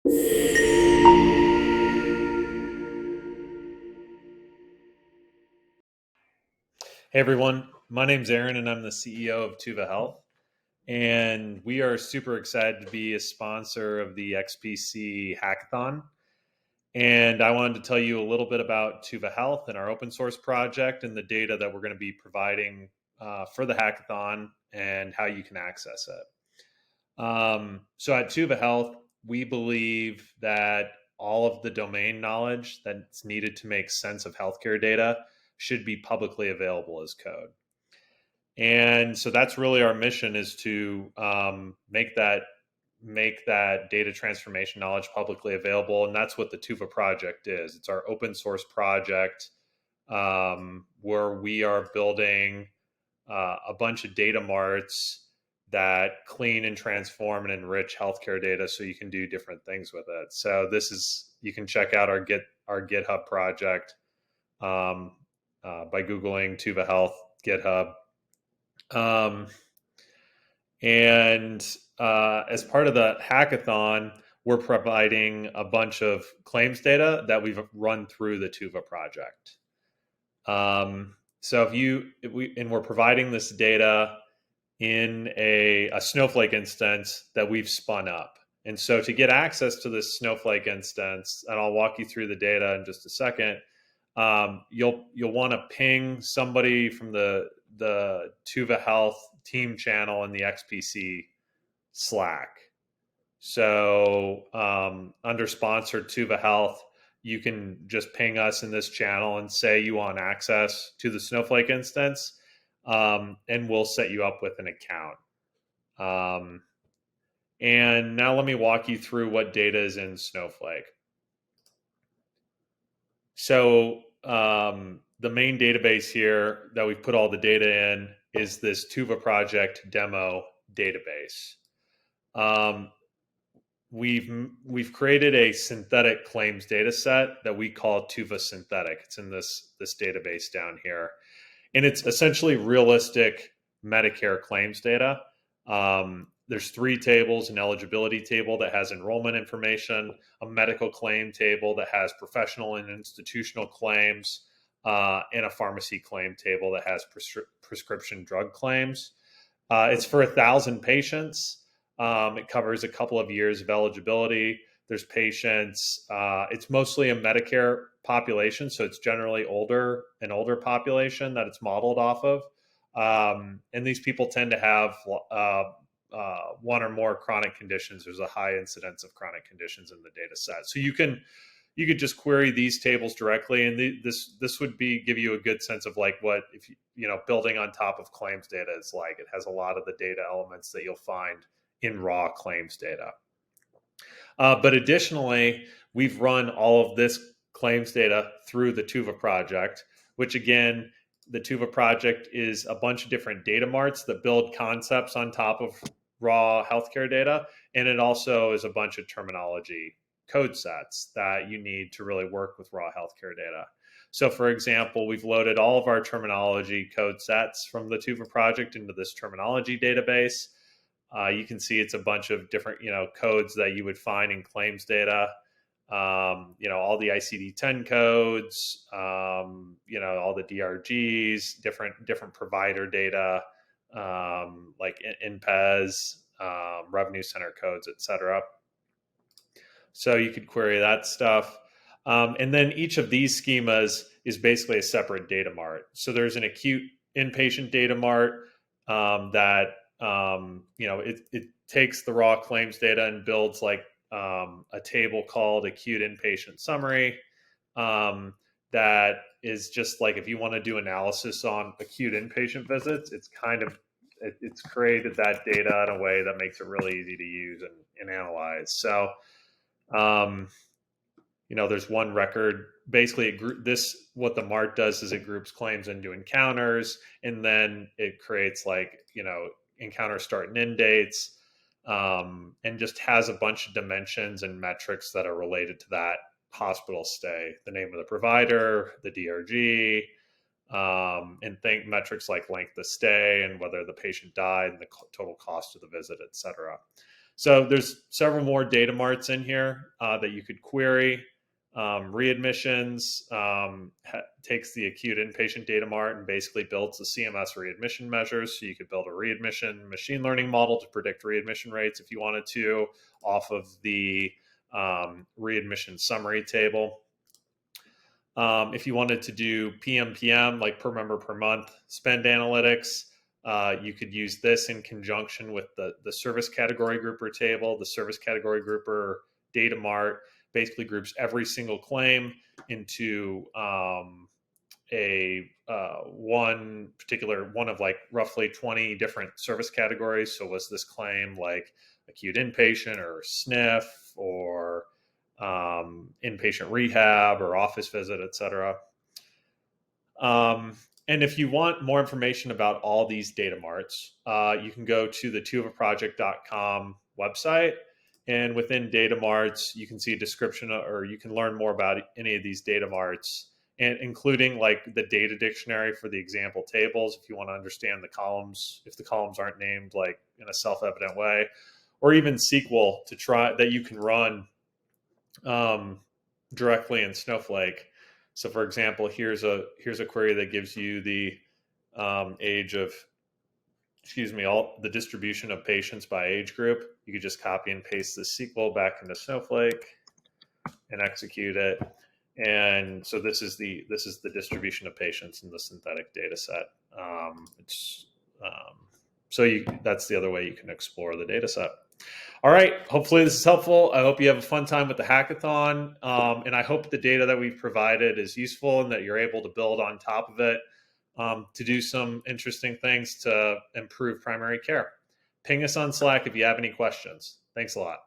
Hey everyone, my name's Aaron and I'm the CEO of Tuva Health. And we are super excited to be a sponsor of the XPC Hackathon. And I wanted to tell you a little bit about Tuva Health and our open source project and the data that we're going to be providing for the hackathon and how you can access it. So at Tuva Health, we believe that all of the domain knowledge that's needed to make sense of healthcare data should be publicly available as code. And so that's really our mission, is to make that data transformation knowledge publicly available. And that's what the Tuva project is. It's our open source project where we are building a bunch of data marts that clean and transform and enrich healthcare data so you can do different things with it. So you can check out our GitHub project by Googling Tuva Health GitHub. As part of the hackathon, we're providing a bunch of claims data that we've run through the Tuva project. So we're providing this data in a Snowflake instance that we've spun up. And so to get access to this Snowflake instance, and I'll walk you through the data in just a second, you'll want to ping somebody from the Tuva Health team channel in the XPC Slack. So under sponsored Tuva Health, you can just ping us in this channel and say you want access to the Snowflake instance, and we'll set you up with an account. And now let me walk you through what data is in Snowflake. So the main database here that we've put all the data in is this Tuva project demo database. We've created a synthetic claims data set that we call Tuva Synthetic. It's in this database down here. And it's essentially realistic Medicare claims data. There's 3 tables: an eligibility table that has enrollment information, a medical claim table that has professional and institutional claims, and a pharmacy claim table that has prescription drug claims. It's for 1,000 patients. It covers a couple of years of eligibility. There's patients. It's mostly a Medicare population, so it's generally an older population that it's modeled off of. And these people tend to have one or more chronic conditions. There's a high incidence of chronic conditions in the data set. So you could just query these tables directly, and this would give you a good sense of like what, if building on top of claims data is like. It has a lot of the data elements that you'll find in raw claims data. But additionally, we've run all of this claims data through the Tuva project, which again, the Tuva project is a bunch of different data marts that build concepts on top of raw healthcare data. And it also is a bunch of terminology code sets that you need to really work with raw healthcare data. So for example, we've loaded all of our terminology code sets from the Tuva project into this terminology database. You can see it's a bunch of different, codes that you would find in claims data. All the ICD-10 codes, all the DRGs, different provider data, like NPES, revenue center codes, etc. So you could query that stuff. And then each of these schemas is basically a separate data mart. So there's an acute inpatient data mart that it takes the raw claims data and builds like a table called acute inpatient summary that is just like, if you want to do analysis on acute inpatient visits, it's created that data in a way that makes it really easy to use and analyze. So there's one record. Basically, what the MART does is it groups claims into encounters, and then it creates encounter start and end dates, and just has a bunch of dimensions and metrics that are related to that hospital stay: the name of the provider, the DRG, and think metrics like length of stay and whether the patient died and the total cost of the visit, et cetera. So there's several more data marts in here that you could query. Readmissions takes the acute inpatient data mart and basically builds the CMS readmission measures. So you could build a readmission machine learning model to predict readmission rates if you wanted to, off of the readmission summary table. If you wanted to do PMPM, like per member per month spend analytics, you could use this in conjunction with the service category grouper table. The service category grouper data mart basically groups every single claim into one particular one of like roughly 20 different service categories. So was this claim like acute inpatient or SNF or inpatient rehab or office visit, et cetera. And if you want more information about all these data marts, you can go to the tuvaproject.com website. And within data marts, you can see a description or you can learn more about any of these data marts, and including like the data dictionary for the example tables if you want to understand the columns, if the columns aren't named like in a self-evident way, or even SQL to try that you can run directly in Snowflake. So for example, here's a query that gives you the all the distribution of patients by age group. You could just copy and paste the SQL back into Snowflake and execute it. And so this is the distribution of patients in the synthetic data set. That's the other way you can explore the data set. All right. Hopefully this is helpful. I hope you have a fun time with the hackathon. And I hope the data that we've provided is useful and that you're able to build on top of it to do some interesting things to improve primary care. Ping us on Slack if you have any questions. Thanks a lot.